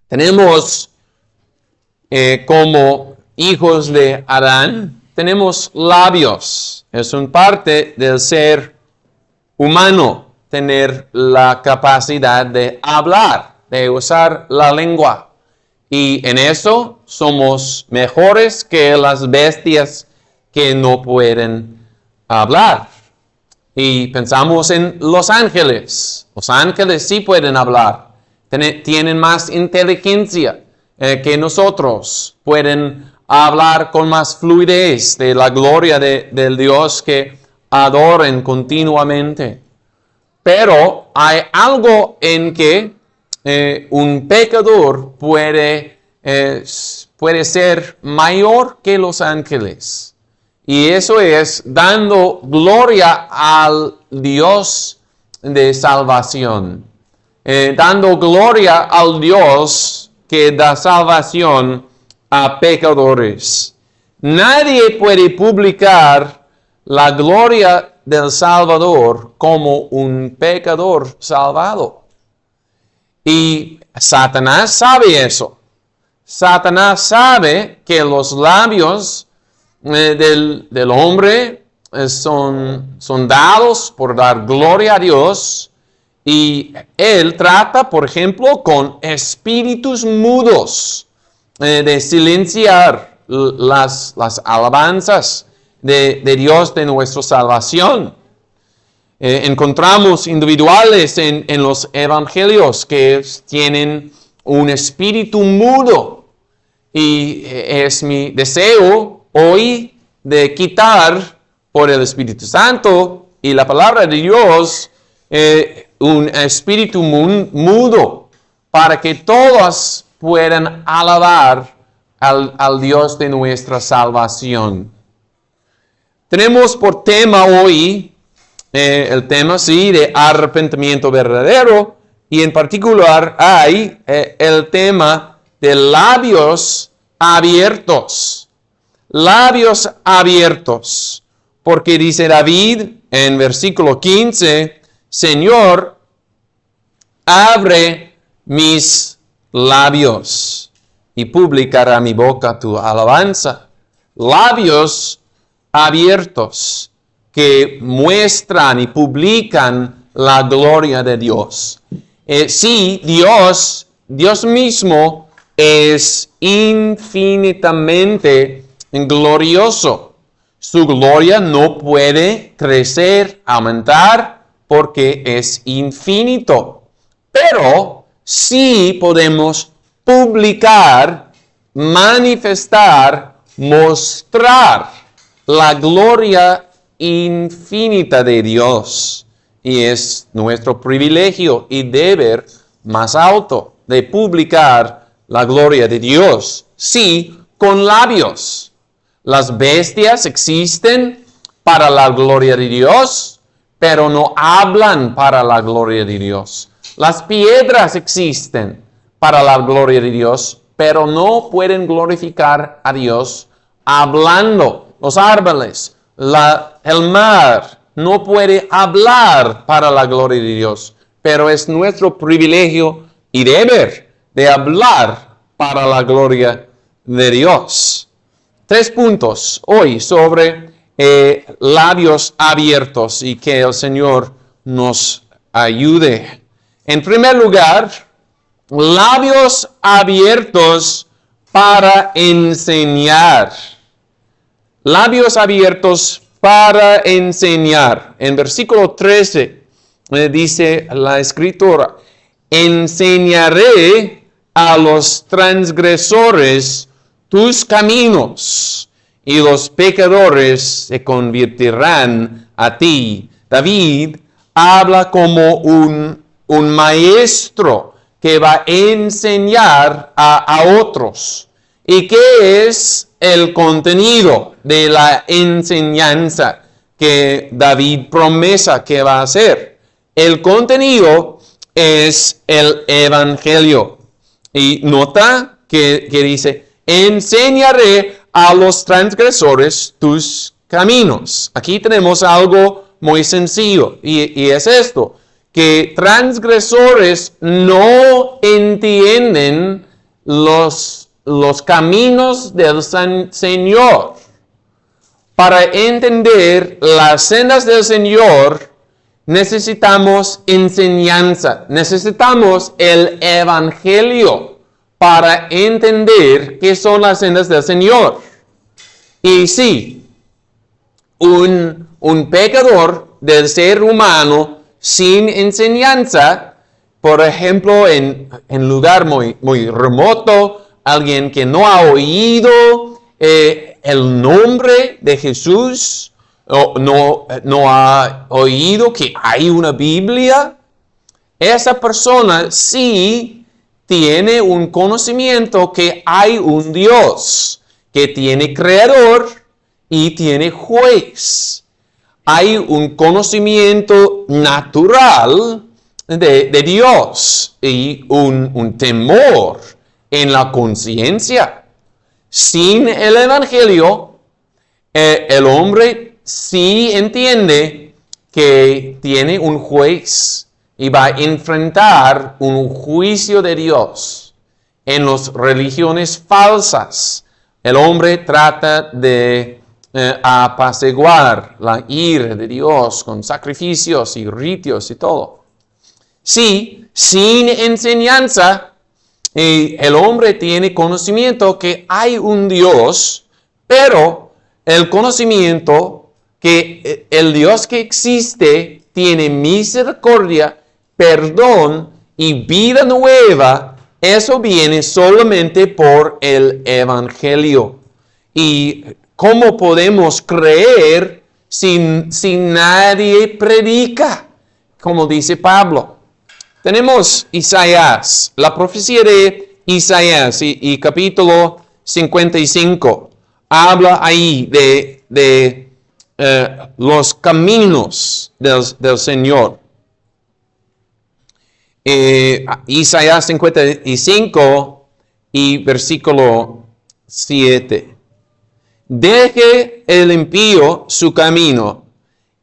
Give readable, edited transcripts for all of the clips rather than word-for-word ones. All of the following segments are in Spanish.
Tenemos como hijos de Adán, tenemos labios. Es una parte del ser humano tener la capacidad de hablar, de usar la lengua. Y en eso somos mejores que las bestias que no pueden hablar. Y pensamos en los ángeles. Los ángeles sí pueden hablar. Tienen más inteligencia que nosotros. Pueden hablar con más fluidez de la gloria del Dios que adoren continuamente. Pero hay algo en que un pecador puede ser mayor que los ángeles. Y eso es dando gloria al Dios de salvación. Dando gloria al Dios que da salvación a pecadores. Nadie puede publicar la gloria del Salvador como un pecador salvado. Y Satanás sabe eso. Satanás sabe que los labios del hombre son dados por dar gloria a Dios. Y él trata, por ejemplo, con espíritus mudos de silenciar las alabanzas de Dios de nuestra salvación. Encontramos individuales en los evangelios que tienen un espíritu mudo. Y es mi deseo hoy de quitar por el Espíritu Santo y la palabra de Dios un espíritu mudo para que todos puedan alabar al Dios de nuestra salvación. Tenemos por tema hoy el tema de arrepentimiento verdadero y en particular hay el tema de labios abiertos. Labios abiertos. Porque dice David en versículo 15, Señor, abre mis labios y publicará mi boca tu alabanza. Labios abiertos que muestran y publican la gloria de Dios. Sí, Dios mismo es infinitamente glorioso. Su gloria no puede crecer, aumentar, porque es infinito. Pero sí podemos publicar, manifestar, mostrar la gloria infinita de Dios. Y es nuestro privilegio y deber más alto de publicar la gloria de Dios. Sí, con labios. Las bestias existen para la gloria de Dios, pero no hablan para la gloria de Dios. Las piedras existen para la gloria de Dios, pero no pueden glorificar a Dios hablando. Los árboles, el mar, no puede hablar para la gloria de Dios, pero es nuestro privilegio y deber de hablar para la gloria de Dios. 3 puntos hoy sobre labios abiertos y que el Señor nos ayude. En primer lugar, labios abiertos para enseñar. Labios abiertos para enseñar. En versículo 13 dice la Escritura, enseñaré a los transgresores tus caminos, y los pecadores se convertirán a ti. David habla como un maestro que va a enseñar a otros. ¿Y qué es el contenido de la enseñanza que David promesa que va a hacer? El contenido es el evangelio. Y nota que dice, enseñaré a los transgresores tus caminos. Aquí tenemos algo muy sencillo y es esto, que transgresores no entienden los caminos del Señor. Para entender las sendas del Señor, necesitamos enseñanza, necesitamos el Evangelio para entender qué son las sendas del Señor. Y sí, un pecador del ser humano sin enseñanza, por ejemplo, en lugar muy remoto, alguien que no ha oído el nombre de Jesús, o no ha oído que hay una Biblia, esa persona sí tiene un conocimiento que hay un Dios, que tiene creador y tiene juez. Hay un conocimiento natural de Dios y un temor en la conciencia. Sin el Evangelio, el hombre sí entiende que tiene un juez y va a enfrentar un juicio de Dios. En las religiones falsas, el hombre trata de apaciguar la ira de Dios con sacrificios y ritos y todo. Sí, sin enseñanza, el hombre tiene conocimiento que hay un Dios, pero el conocimiento que el Dios que existe tiene misericordia, perdón y vida nueva, eso viene solamente por el Evangelio. ¿Y cómo podemos creer si nadie predica? Como dice Pablo. Tenemos Isaías, la profecía de Isaías y capítulo 55. Habla ahí de los caminos del Señor. Isaías 55 y versículo 7. Deje el impío su camino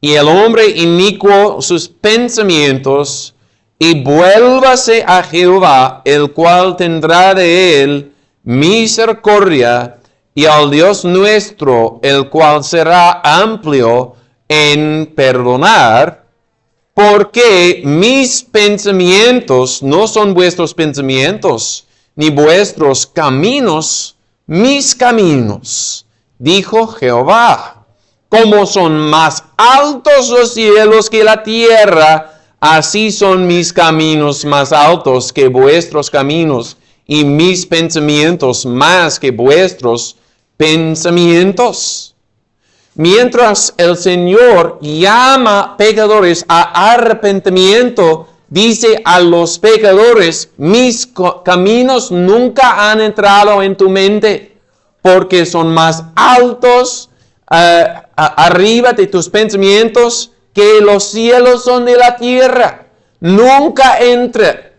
y el hombre inicuo sus pensamientos, y vuélvase a Jehová, el cual tendrá de él misericordia, y al Dios nuestro, el cual será amplio en perdonar, porque mis pensamientos no son vuestros pensamientos, ni vuestros caminos mis caminos, dijo Jehová. Como son más altos los cielos que la tierra, así son mis caminos más altos que vuestros caminos, y mis pensamientos más que vuestros pensamientos. Mientras el Señor llama pecadores a arrepentimiento, dice a los pecadores: mis caminos nunca han entrado en tu mente, porque son más altos arriba de tus pensamientos que los cielos son de la tierra. Nunca entra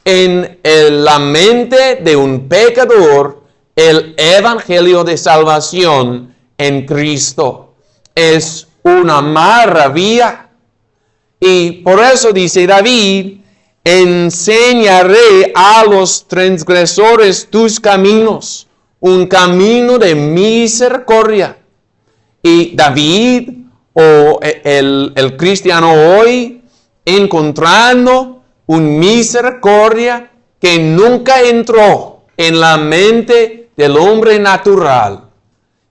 en la mente de un pecador el evangelio de salvación en Cristo. Es una maravilla. Y por eso dice David: enseñaré a los transgresores tus caminos, un camino de misericordia. Y David, o el cristiano hoy, encontrando una misericordia que nunca entró en la mente del hombre natural,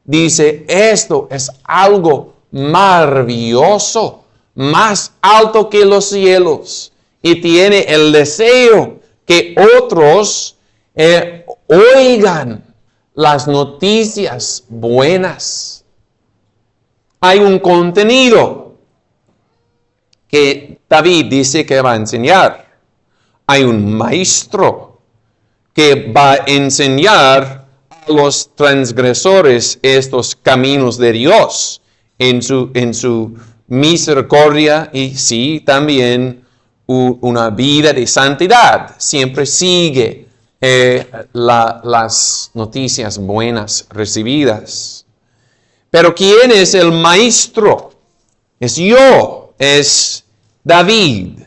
dice: esto es algo maravilloso, más alto que los cielos, y tiene el deseo que otros oigan las noticias buenas. Hay un contenido que David dice que va a enseñar. Hay un maestro que va a enseñar a los transgresores estos caminos de Dios en su misericordia, y sí, también una vida de santidad. Siempre sigue las noticias buenas recibidas. Pero ¿quién es el maestro? Es yo, es David.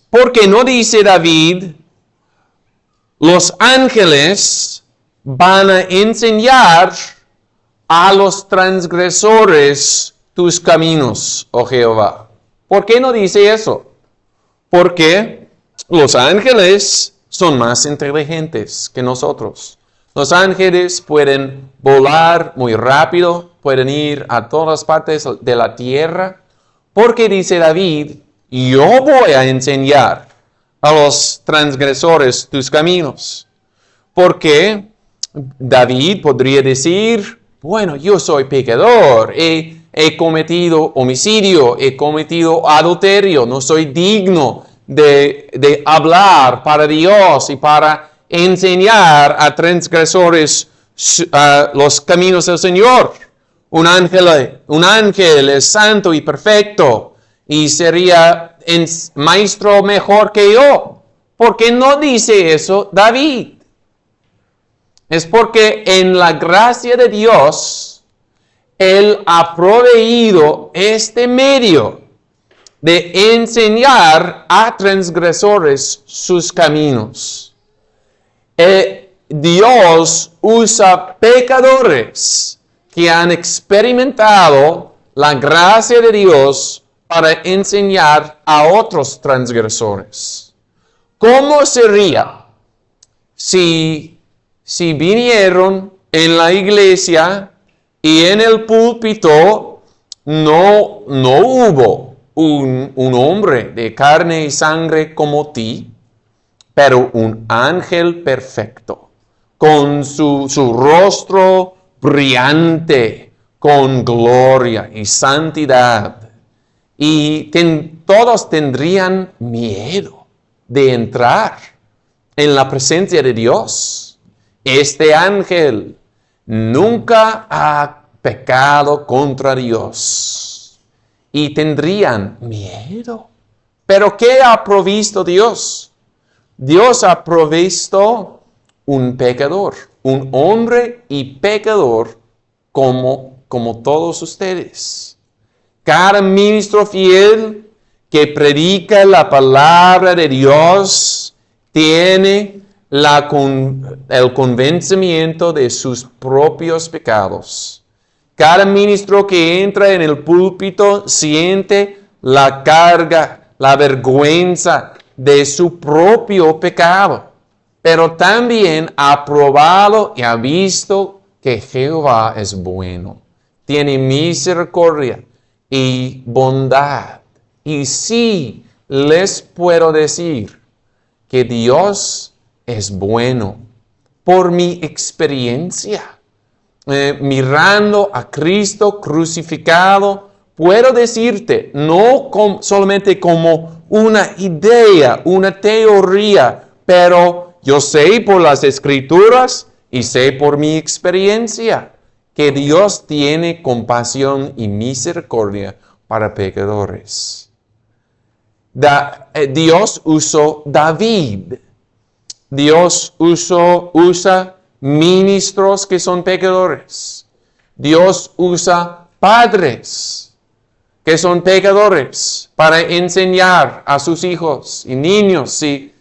Porque no dice David: Los ángeles van a enseñar a los transgresores tus caminos, oh Jehová. ¿Por qué no dice eso? Porque los ángeles son más inteligentes que nosotros. Los ángeles pueden volar muy rápido, pueden ir a todas partes de la tierra. Porque dice David, yo voy a enseñar a los transgresores tus caminos. Porque David podría decir, bueno, yo soy pecador, he cometido homicidio, he cometido adulterio, no soy digno de hablar para Dios y para enseñar a transgresores los caminos del Señor. Un ángel es santo y perfecto y sería maestro mejor que yo. ¿Por qué no dice eso David? Es porque en la gracia de Dios, Él ha proveído este medio de enseñar a transgresores sus caminos. Dios usa pecadores que han experimentado la gracia de Dios para enseñar a otros transgresores. ¿Cómo sería si vinieron en la iglesia y en el púlpito no hubo un hombre de carne y sangre como ti, pero un ángel perfecto, con su rostro brillante, con gloria y santidad? Y todos tendrían miedo de entrar en la presencia de Dios. Este ángel nunca ha pecado contra Dios y tendrían miedo. ¿Pero qué ha provisto Dios? Dios ha provisto un pecador, un hombre y pecador como todos ustedes. Cada ministro fiel que predica la palabra de Dios tiene el convencimiento de sus propios pecados. Cada ministro que entra en el púlpito siente la carga, la vergüenza de su propio pecado, pero también ha probado y ha visto que Jehová es bueno, tiene misericordia y bondad. Y sí, les puedo decir que Dios es bueno por mi experiencia. Mirando a Cristo crucificado, puedo decirte, no solamente como una idea, una teoría, pero yo sé por las Escrituras y sé por mi experiencia que Dios tiene compasión y misericordia para pecadores. Dios usó David. Dios usa ministros que son pecadores. Dios usa padres que son pecadores para enseñar a sus hijos y niños. Si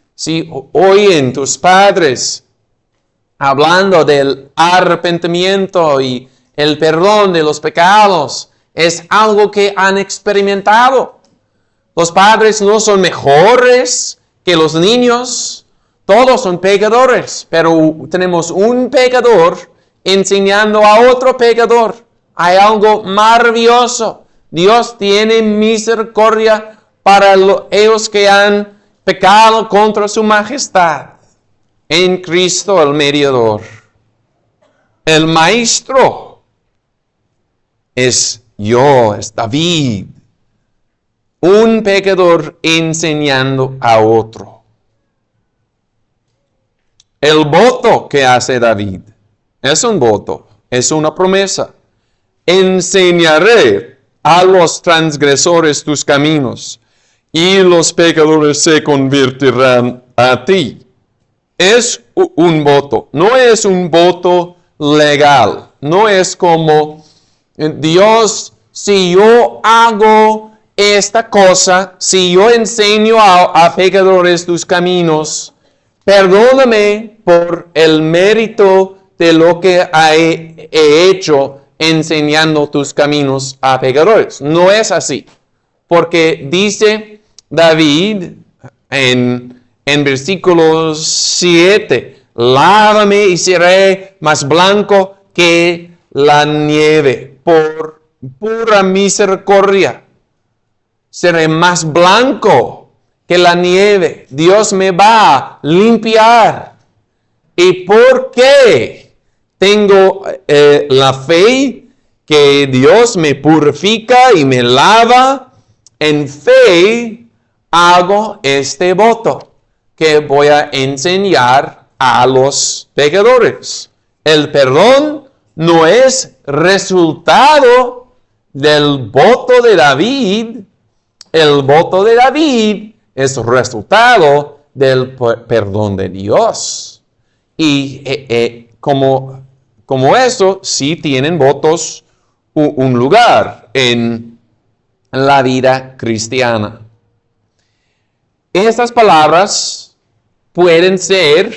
oyen tus padres hablando del arrepentimiento y el perdón de los pecados, es algo que han experimentado. Los padres no son mejores que los niños. Todos son pecadores, pero tenemos un pecador enseñando a otro pecador. Hay algo maravilloso. Dios tiene misericordia para ellos que han pecado contra su majestad. En Cristo el mediador. El maestro es David. Un pecador enseñando a otro. El voto que hace David es un voto, es una promesa. Enseñaré a los transgresores tus caminos y los pecadores se convertirán a ti. Es un voto, no es un voto legal, no es como Dios, si yo hago esta cosa, si yo enseño a pecadores tus caminos, perdóname por el mérito de lo que he hecho enseñando tus caminos a pecadores. No es así. Porque dice David en versículo 7, lávame y seré más blanco que la nieve. Por pura misericordia, seré más blanco que la nieve. Dios me va a limpiar. ¿Y por qué? Tengo la fe que Dios me purifica y me lava. En fe hago este voto que voy a enseñar a los pecadores. El perdón no es resultado del voto de David. El voto de David es resultado del perdón de Dios. Y como eso, sí tienen votos un lugar en la vida cristiana. Estas palabras pueden ser,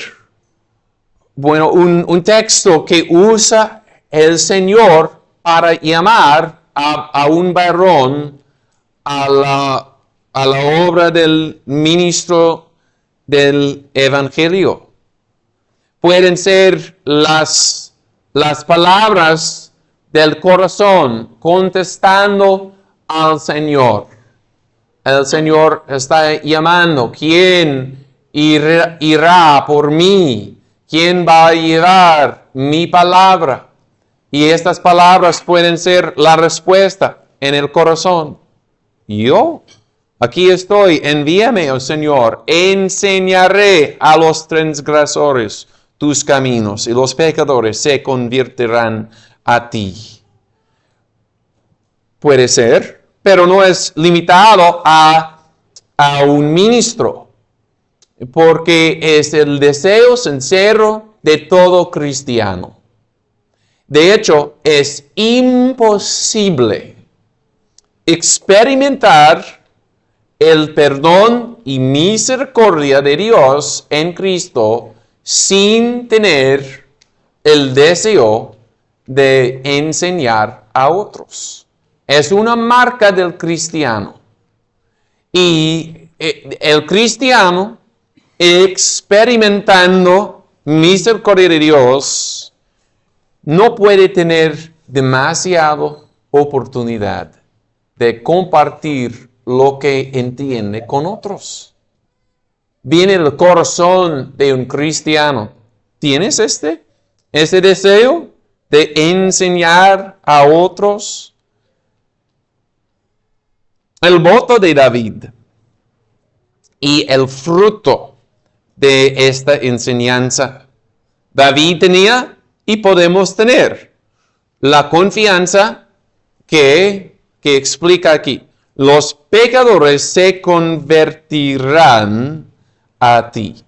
un texto que usa el Señor para llamar a un varón a la obra del ministro del Evangelio. Pueden ser las palabras del corazón contestando al Señor. El Señor está llamando. ¿Quién irá por mí? ¿Quién va a llevar mi palabra? Y estas palabras pueden ser la respuesta en el corazón. Yo, aquí estoy, envíame, oh Señor, enseñaré a los transgresores tus caminos y los pecadores se convertirán a ti. Puede ser, pero no es limitado a un ministro, porque es el deseo sincero de todo cristiano. De hecho, es imposible experimentar el perdón y misericordia de Dios en Cristo sin tener el deseo de enseñar a otros. Es una marca del cristiano. Y el cristiano, experimentando misericordia de Dios, no puede tener demasiada oportunidad de compartir lo que entiende con otros. Viene el corazón de un cristiano. ¿Tienes ese deseo de enseñar a otros? El voto de David y el fruto de esta enseñanza. David tenía y podemos tener la confianza que explica aquí. Los pecadores se convertirán a ti.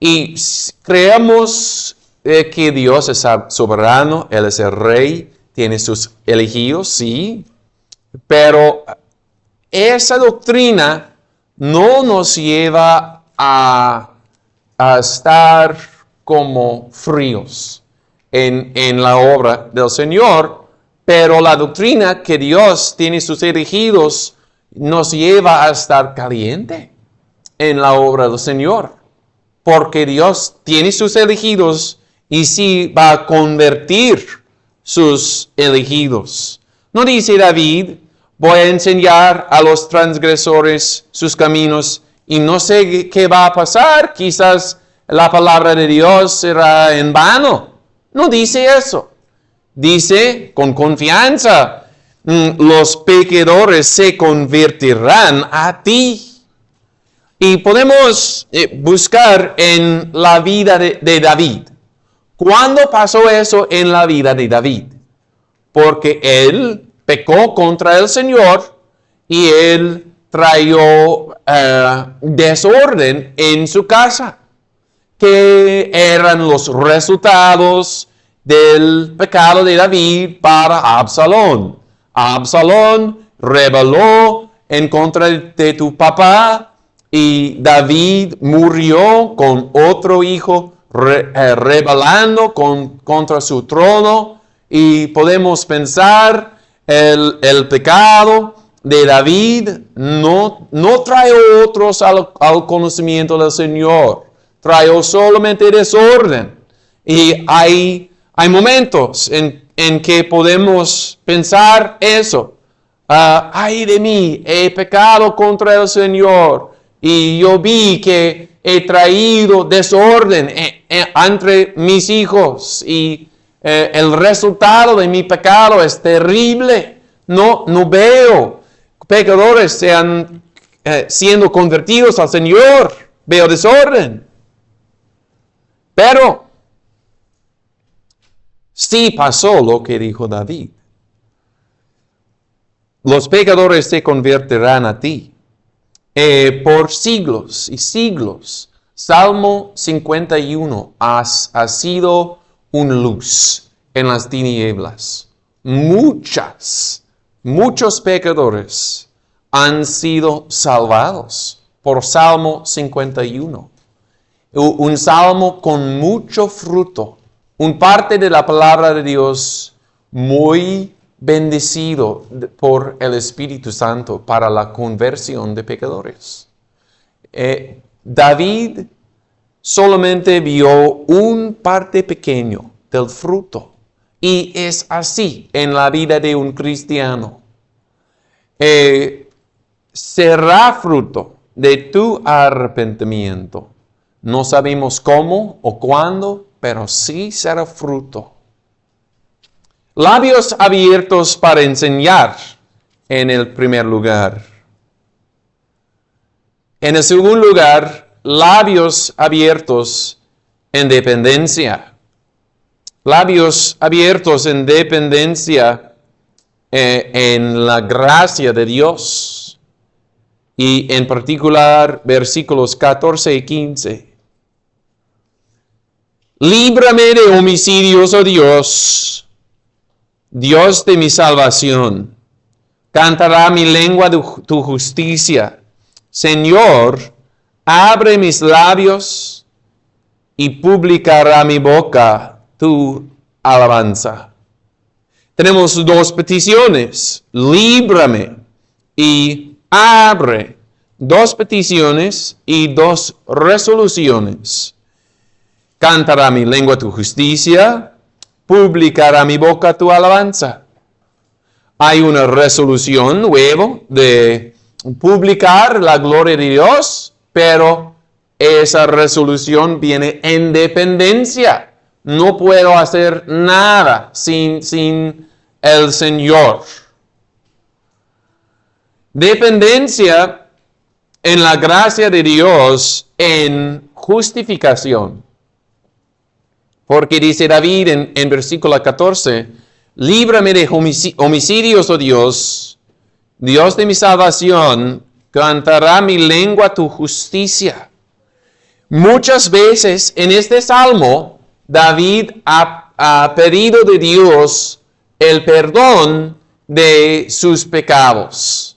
Y creemos que Dios es soberano, Él es el rey, tiene sus elegidos, sí, pero esa doctrina no nos lleva a estar como fríos en la obra del Señor, pero la doctrina que Dios tiene sus elegidos nos lleva a estar caliente en la obra del Señor, porque Dios tiene sus elegidos y sí va a convertir sus elegidos. No dice David, voy a enseñar a los transgresores sus caminos y no sé qué va a pasar, quizás la palabra de Dios será en vano. No dice eso. Dice con confianza, los pecadores se convertirán a ti. Y podemos buscar en la vida de David. ¿Cuándo pasó eso en la vida de David? Porque él pecó contra el Señor y él trajo desorden en su casa, que eran los resultados del pecado de David para Absalón. Absalón rebeló en contra de tu papá y David murió con otro hijo rebelando contra su trono, y podemos pensar el pecado de David no trae otros al conocimiento del Señor, trae solamente desorden. Y hay momentos en que podemos pensar eso. Ay de mí, he pecado contra el Señor, y yo vi que he traído desorden entre mis hijos, y el resultado de mi pecado es terrible. No veo pecadores siendo convertidos al Señor, veo desorden. Pero sí pasó lo que dijo David. Los pecadores se convertirán a ti por siglos y siglos. Salmo 51 ha sido una luz en las tinieblas. Muchos pecadores han sido salvados por Salmo 51. Un salmo con mucho fruto. Un parte de la palabra de Dios muy bendecido por el Espíritu Santo para la conversión de pecadores. David solamente vio un parte pequeño del fruto. Y es así en la vida de un cristiano. Será fruto de tu arrepentimiento. No sabemos cómo o cuándo, pero sí será fruto. Labios abiertos para enseñar en el primer lugar. En el segundo lugar, labios abiertos en dependencia. Labios abiertos en dependencia en la gracia de Dios. Y en particular, versículos 14 y 15. Líbrame de homicidios, oh Dios, Dios de mi salvación. Cantará mi lengua tu justicia. Señor, abre mis labios y publicará mi boca tu alabanza. Tenemos dos peticiones, líbrame y abre. Dos peticiones y dos resoluciones. Cantará mi lengua tu justicia, publicará mi boca tu alabanza. Hay una resolución nueva de publicar la gloria de Dios, pero esa resolución viene en dependencia. No puedo hacer nada sin el Señor. Dependencia en la gracia de Dios en justificación. Porque dice David en versículo 14, líbrame de homicidios, oh Dios, Dios de mi salvación, cantará mi lengua tu justicia. Muchas veces en este salmo, David ha pedido de Dios el perdón de sus pecados.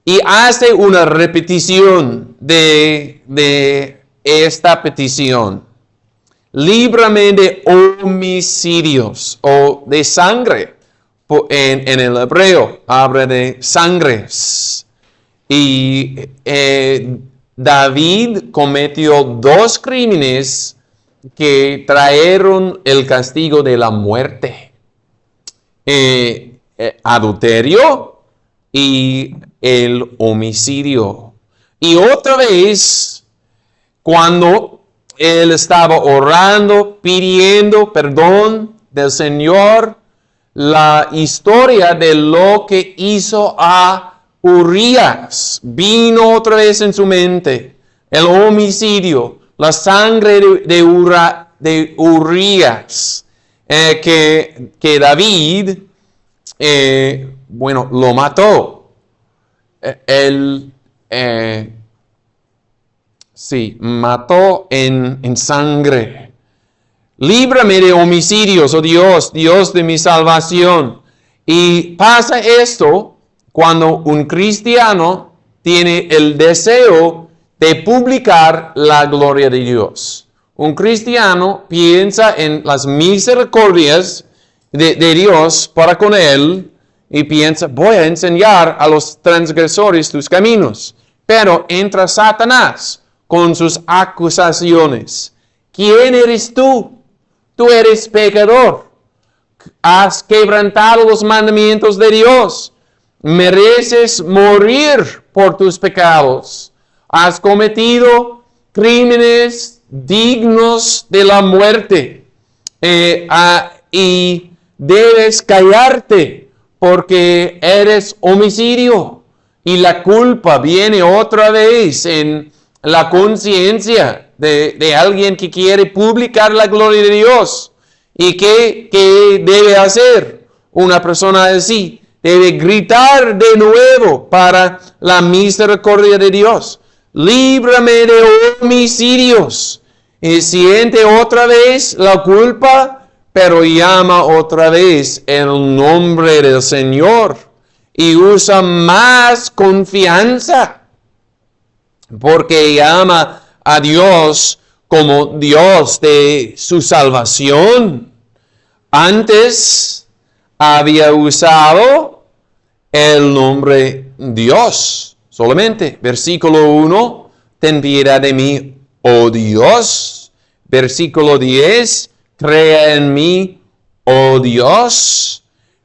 Y hace una repetición de esta petición. Líbrame de homicidios o de sangre. En el hebreo habla de sangres. Y David cometió dos crímenes que trajeron el castigo de la muerte. Adulterio y el homicidio. Y otra vez, cuando él estaba orando, pidiendo perdón del Señor, la historia de lo que hizo a Urías vino otra vez en su mente. El homicidio, la sangre de Urías, que David, lo mató. Mató en sangre. Líbrame de homicidios, oh Dios, Dios de mi salvación. Y pasa esto cuando un cristiano tiene el deseo de publicar la gloria de Dios. Un cristiano piensa en las misericordias de Dios para con él y piensa, voy a enseñar a los transgresores tus caminos. Pero entra Satanás con sus acusaciones. ¿Quién eres tú? Tú eres pecador. Has quebrantado los mandamientos de Dios. Mereces morir por tus pecados. Has cometido crímenes dignos de la muerte. Y debes callarte porque eres homicidio. Y la culpa viene otra vez en la conciencia de alguien que quiere publicar la gloria de Dios. ¿Y qué debe hacer una persona así? Debe gritar de nuevo para la misericordia de Dios. Líbrame de homicidios. Y siente otra vez la culpa, pero llama otra vez el nombre del Señor. Y usa más confianza. Porque llama a Dios como Dios de su salvación. Antes había usado el nombre Dios solamente. Versículo 1, ten piedad de mí, oh Dios. Versículo 10, crea en mí, oh Dios.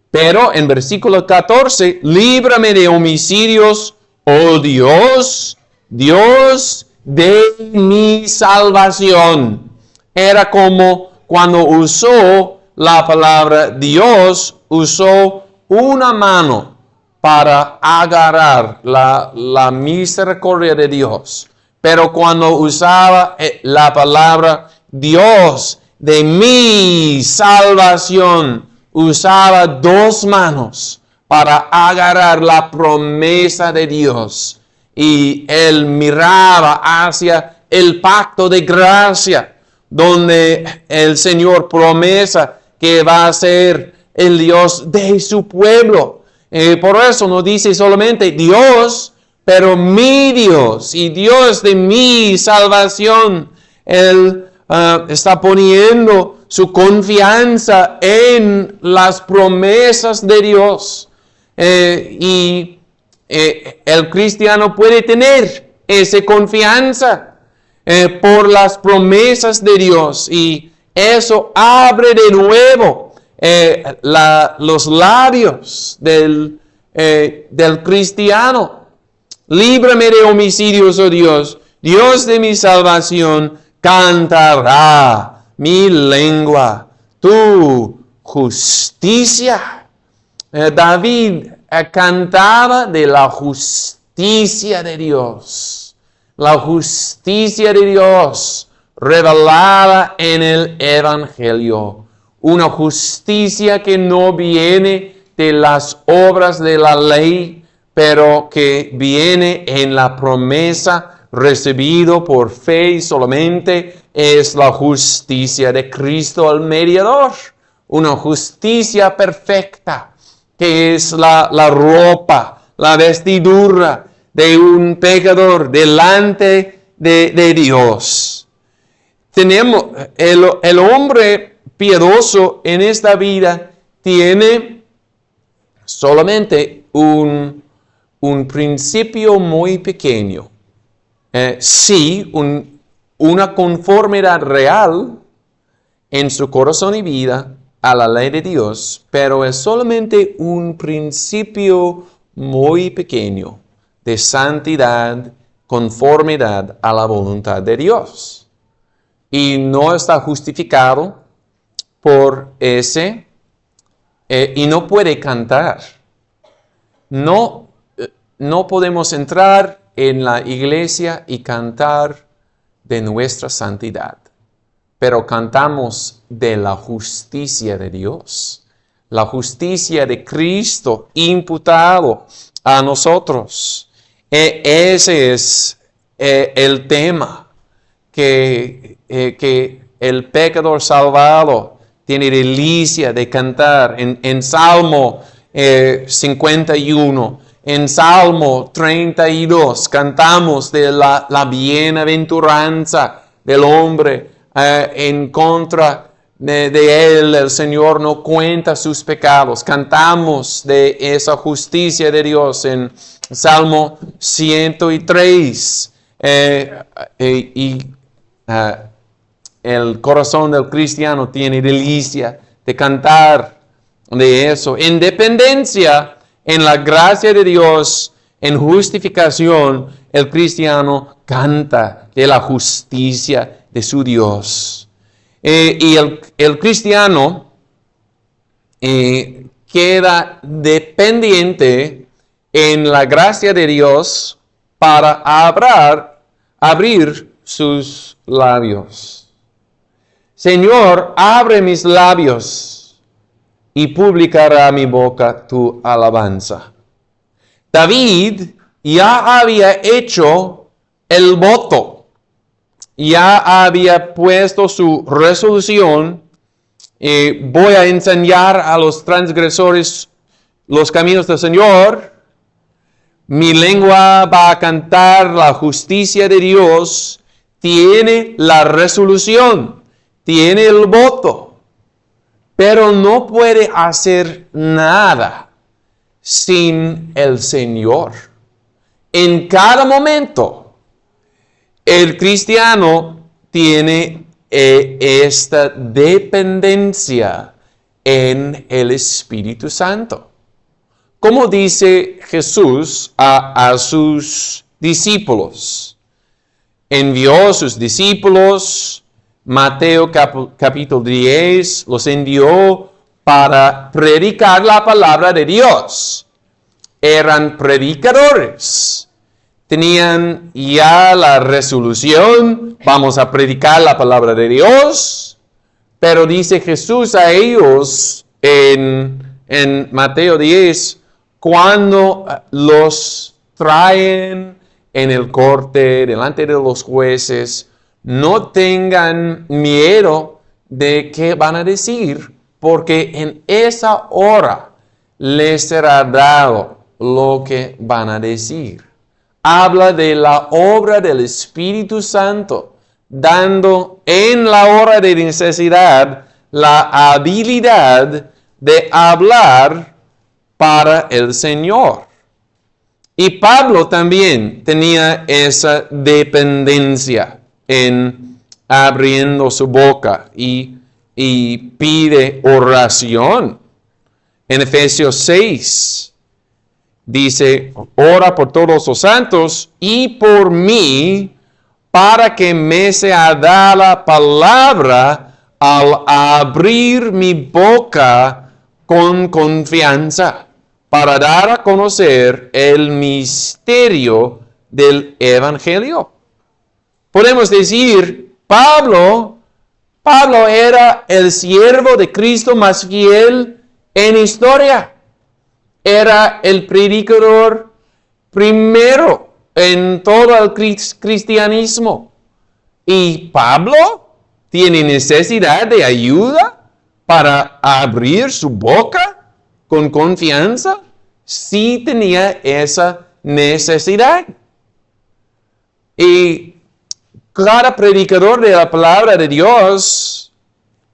Pero en versículo 14, líbrame de homicidios, oh Dios, Dios de mi salvación. Era como cuando usó la palabra Dios, usó una mano para agarrar la misericordia de Dios. Pero cuando usaba la palabra Dios de mi salvación, usaba dos manos para agarrar la promesa de Dios. Y él miraba hacia el pacto de gracia, donde el Señor promesa que va a ser el Dios de su pueblo. Por eso no dice solamente Dios, pero mi Dios y Dios de mi salvación. Él está poniendo su confianza en las promesas de Dios. El cristiano puede tener esa confianza por las promesas de Dios, y eso abre de nuevo los labios del cristiano. Líbrame de homicidios, oh Dios, Dios de mi salvación, cantará mi lengua tu justicia. David cantaba de la justicia de Dios. La justicia de Dios revelada en el Evangelio. Una justicia que no viene de las obras de la ley, pero que viene en la promesa recibido por fe solamente. Es la justicia de Cristo el mediador. Una justicia perfecta, que es la ropa, la vestidura de un pecador delante de Dios. Tenemos el hombre piadoso en esta vida tiene solamente un principio muy pequeño. Sí, una conformidad real en su corazón y vida a la ley de Dios, pero es solamente un principio muy pequeño de santidad, conformidad a la voluntad de Dios. Y no está justificado por ese, y no puede cantar. No podemos entrar en la iglesia y cantar de nuestra santidad, pero cantamos de la justicia de Dios, la justicia de Cristo imputado a nosotros. Ese es el tema que el pecador salvado tiene delicia de cantar en Salmo 51. En Salmo 32 cantamos de la bienaventuranza del hombre en contra de él. El Señor no cuenta sus pecados. Cantamos de esa justicia de Dios en Salmo 103. El corazón del cristiano tiene delicia de cantar de eso. En dependencia, en la gracia de Dios, en justificación, el cristiano canta de la justicia de su Dios. Y el cristiano queda dependiente en la gracia de Dios para abrir sus labios. Señor, abre mis labios y publicará mi boca tu alabanza. David ya había hecho el voto, ya había puesto su resolución. Voy a enseñar a los transgresores los caminos del Señor. Mi lengua va a cantar la justicia de Dios. Tiene la resolución, tiene el voto, pero no puede hacer nada sin el Señor. En cada momento, el cristiano tiene esta dependencia en el Espíritu Santo. Como dice Jesús a sus discípulos, envió a sus discípulos, Mateo capítulo 10, los envió para predicar la palabra de Dios. Eran predicadores. Tenían ya la resolución, vamos a predicar la palabra de Dios. Pero dice Jesús a ellos en Mateo 10, cuando los traen en el corte, delante de los jueces, no tengan miedo de qué van a decir, porque en esa hora les será dado lo que van a decir. Habla de la obra del Espíritu Santo, dando en la hora de necesidad la habilidad de hablar para el Señor. Y Pablo también tenía esa dependencia en abriendo su boca y pide oración. En Efesios 6 dice, ora por todos los santos y por mí, para que me sea dada la palabra al abrir mi boca con confianza, para dar a conocer el misterio del Evangelio. Podemos decir, Pablo era el siervo de Cristo más fiel en historia. Era el predicador primero en todo el cristianismo. Y Pablo tiene necesidad de ayuda para abrir su boca con confianza. Sí tenía esa necesidad. Y cada predicador de la palabra de Dios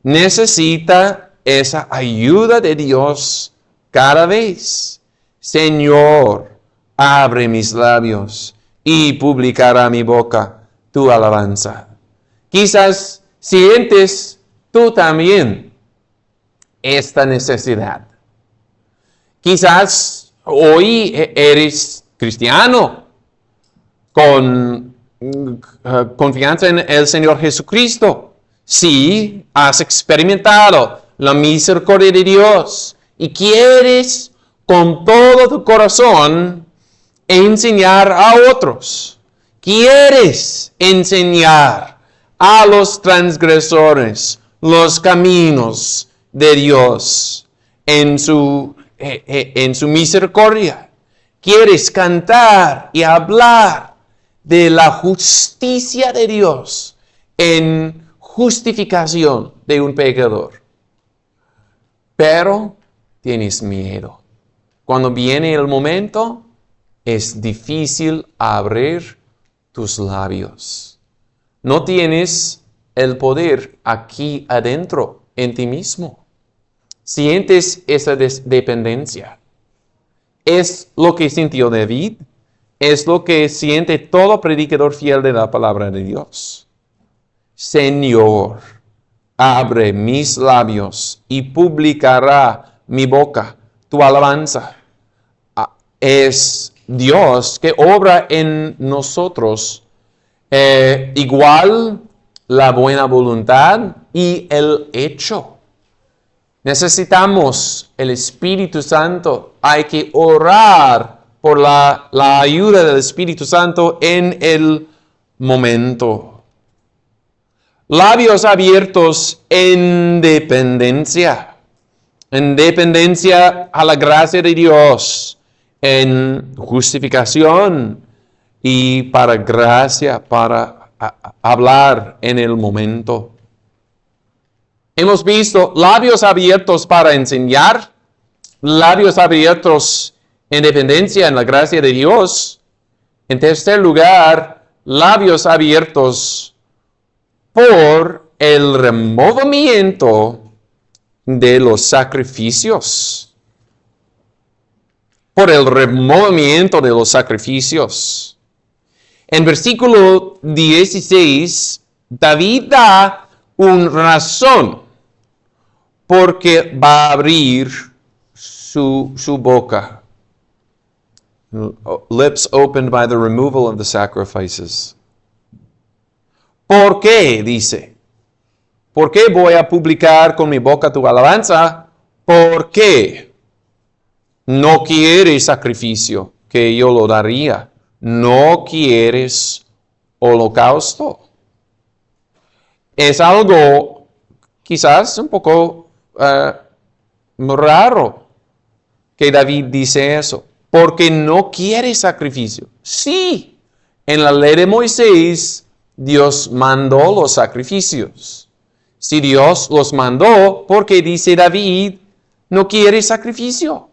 necesita esa ayuda de Dios cada vez. Señor, abre mis labios y publicará mi boca tu alabanza. Quizás sientes tú también esta necesidad. Quizás hoy eres cristiano con confianza en el Señor Jesucristo. Sí, has experimentado la misericordia de Dios y quieres con todo tu corazón enseñar a otros. Quieres enseñar a los transgresores los caminos de Dios en su misericordia. Quieres cantar y hablar de la justicia de Dios en justificación de un pecador. Pero tienes miedo. Cuando viene el momento, es difícil abrir tus labios. No tienes el poder aquí adentro, en ti mismo. Sientes esa dependencia. Es lo que sintió David. Es lo que siente todo predicador fiel de la palabra de Dios. Señor, abre mis labios y publicará mi boca tu alabanza. Es Dios que obra en nosotros igual la buena voluntad y el hecho. Necesitamos el Espíritu Santo. Hay que orar por la ayuda del Espíritu Santo en el momento. Labios abiertos en dependencia. En dependencia a la gracia de Dios. En justificación y para gracia, para hablar en el momento. Hemos visto labios abiertos para enseñar, labios abiertos en dependencia en la gracia de Dios. En tercer lugar, labios abiertos por el removimiento de los sacrificios. Por el removimiento de los sacrificios. En versículo 16, David da una razón porque va a abrir su boca. Lips opened by the removal of the sacrifices. ¿Por qué? Dice. ¿Por qué voy a publicar con mi boca tu alabanza? ¿Por qué? No quieres sacrificio, que yo lo daría. No quieres holocausto. Es algo quizás un poco raro que David dice eso. Porque no quiere sacrificio. Sí, en la ley de Moisés, Dios mandó los sacrificios. Si Dios los mandó, ¿por qué dice David, no quiere sacrificio?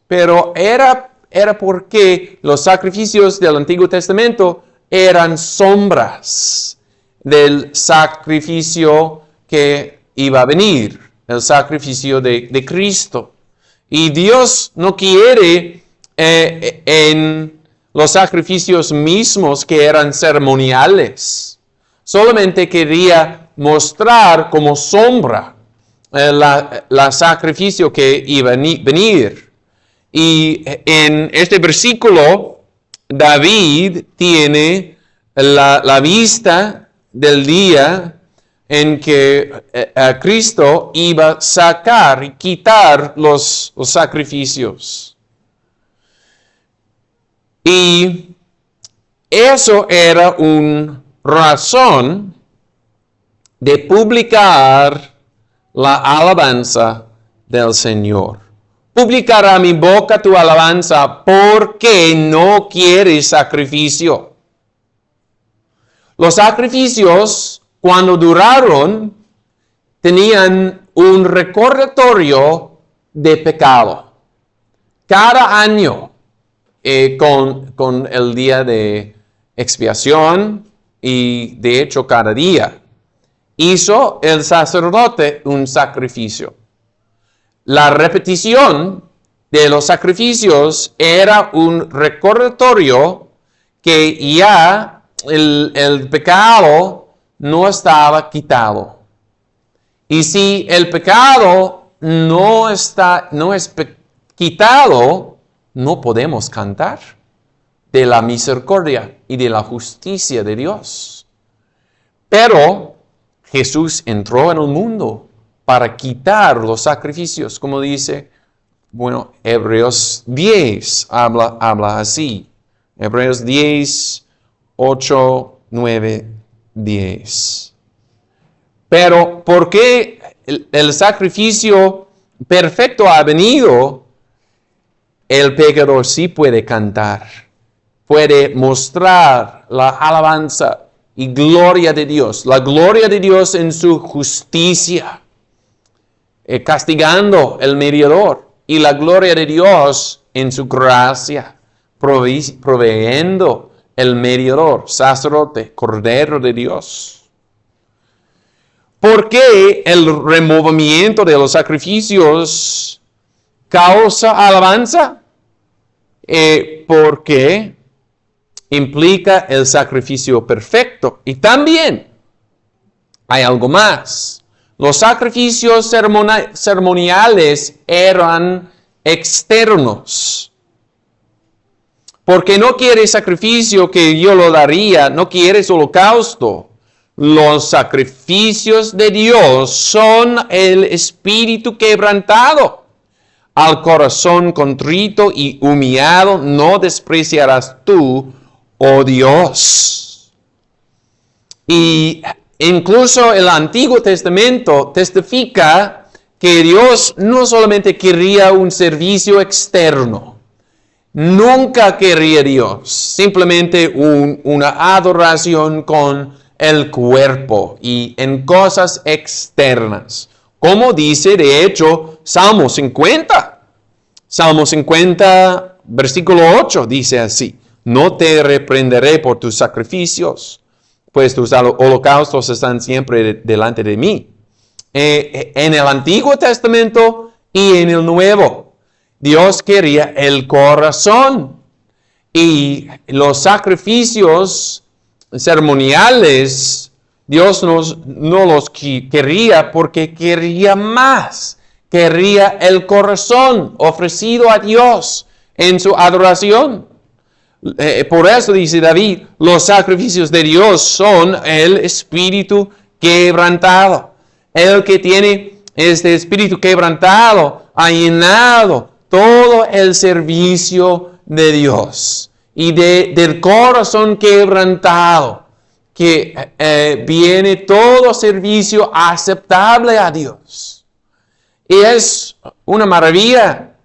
Pero era porque los sacrificios del Antiguo Testamento eran sombras del sacrificio que iba a venir, el sacrificio de Cristo. Y Dios no quiere en los sacrificios mismos que eran ceremoniales. Solamente quería mostrar como sombra el sacrificio que iba a venir. Y en este versículo, David tiene la vista del día en que Cristo iba a sacar y quitar los sacrificios. Y eso era una razón de publicar la alabanza del Señor. Publicará mi boca tu alabanza porque no quieres sacrificio. Los sacrificios, cuando duraron, tenían un recordatorio de pecado. Cada año, con el día de expiación y de hecho cada día, hizo el sacerdote un sacrificio. La repetición de los sacrificios era un recordatorio que ya el pecado no estaba quitado. Y si el pecado no es quitado, no podemos cantar de la misericordia y de la justicia de Dios. Pero Jesús entró en el mundo para quitar los sacrificios, como dice, Hebreos 10 habla así. Hebreos 10, 8, 9, 10. Pero ¿por qué el sacrificio perfecto ha venido? El pecador sí puede cantar, puede mostrar la alabanza y gloria de Dios, la gloria de Dios en su justicia, castigando el mediador, y la gloria de Dios en su gracia, proveyendo el mediador, sacerdote, Cordero de Dios. ¿Por qué el removimiento de los sacrificios causa alabanza? Porque implica el sacrificio perfecto. Y también hay algo más. Los sacrificios ceremoniales eran externos. Porque no quieres sacrificio que yo lo daría, no quieres holocausto. Los sacrificios de Dios son el espíritu quebrantado. Al corazón contrito y humillado no despreciarás tú, oh Dios. Y incluso el Antiguo Testamento testifica que Dios no solamente quería un servicio externo. Nunca quería Dios simplemente una adoración con el cuerpo y en cosas externas. Como dice, de hecho, Salmo 50. Salmo 50, versículo 8, dice así: no te reprenderé por tus sacrificios, pues tus holocaustos están siempre delante de mí. En el Antiguo Testamento y en el Nuevo, Dios quería el corazón. Y los sacrificios ceremoniales, Dios no los quería porque quería más. Quería el corazón ofrecido a Dios en su adoración. Por eso dice David, los sacrificios de Dios son el espíritu quebrantado. El que tiene este espíritu quebrantado ha llenado todo el servicio de Dios. Y del corazón quebrantado que viene todo servicio aceptable a Dios. Y es una maravilla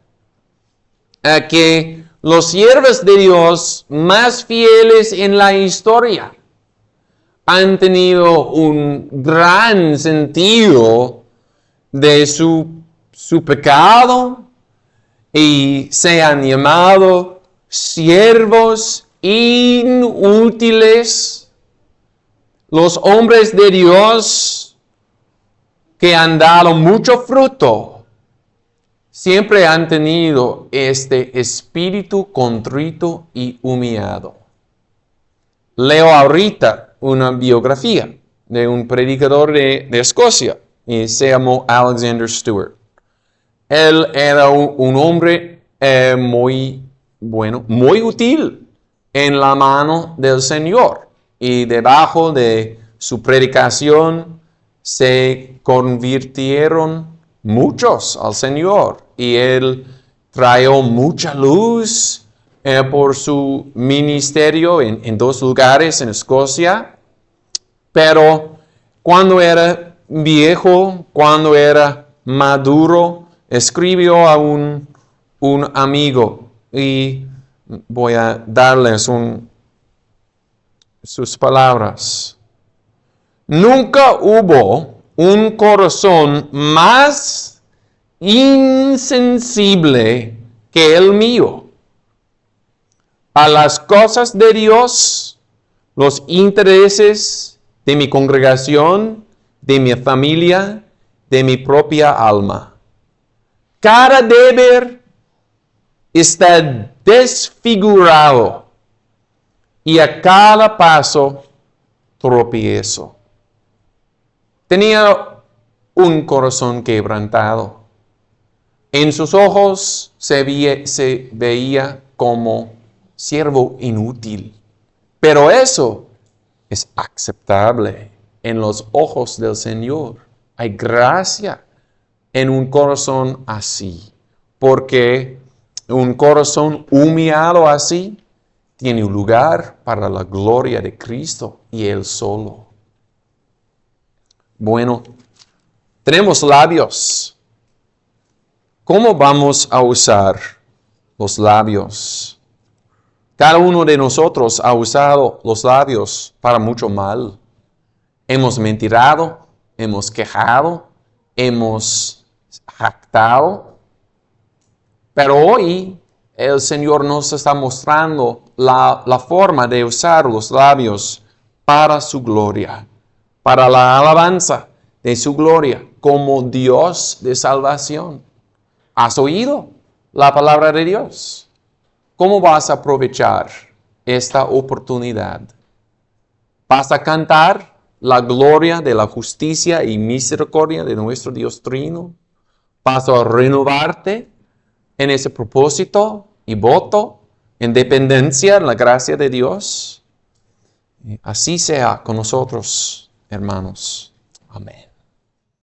que los siervos de Dios más fieles en la historia han tenido un gran sentido de su pecado y se han llamado siervos inútiles. Los hombres de Dios que han dado mucho fruto siempre han tenido este espíritu contrito y humillado. Leo ahorita una biografía de un predicador de Escocia y se llamó Alexander Stewart. Él era un hombre muy bueno, muy útil en la mano del Señor, y debajo de su predicación se convirtieron muchos al Señor, y él trajo mucha luz por su ministerio en 2 lugares en Escocia. Pero cuando era viejo, cuando era maduro, escribió a un amigo, y voy a darles sus palabras. Nunca hubo un corazón más insensible que el mío a las cosas de Dios, los intereses de mi congregación, de mi familia, de mi propia alma. Cada deber está desfigurado y a cada paso tropiezo. Tenía un corazón quebrantado. En sus ojos se veía como siervo inútil. Pero eso es aceptable en los ojos del Señor. Hay gracia en un corazón así, porque un corazón humillado así tiene un lugar para la gloria de Cristo y Él solo. Bueno, tenemos labios. ¿Cómo vamos a usar los labios? Cada uno de nosotros ha usado los labios para mucho mal. Hemos mentirado, hemos quejado, hemos jactado. Pero hoy el Señor nos está mostrando la forma de usar los labios para su gloria, para la alabanza de su gloria, como Dios de salvación. ¿Has oído la palabra de Dios? ¿Cómo vas a aprovechar esta oportunidad? ¿Vas a cantar la gloria de la justicia y misericordia de nuestro Dios Trino? ¿Vas a renovarte en ese propósito y voto en dependencia en la gracia de Dios? Así sea con nosotros, hermanos. Amén.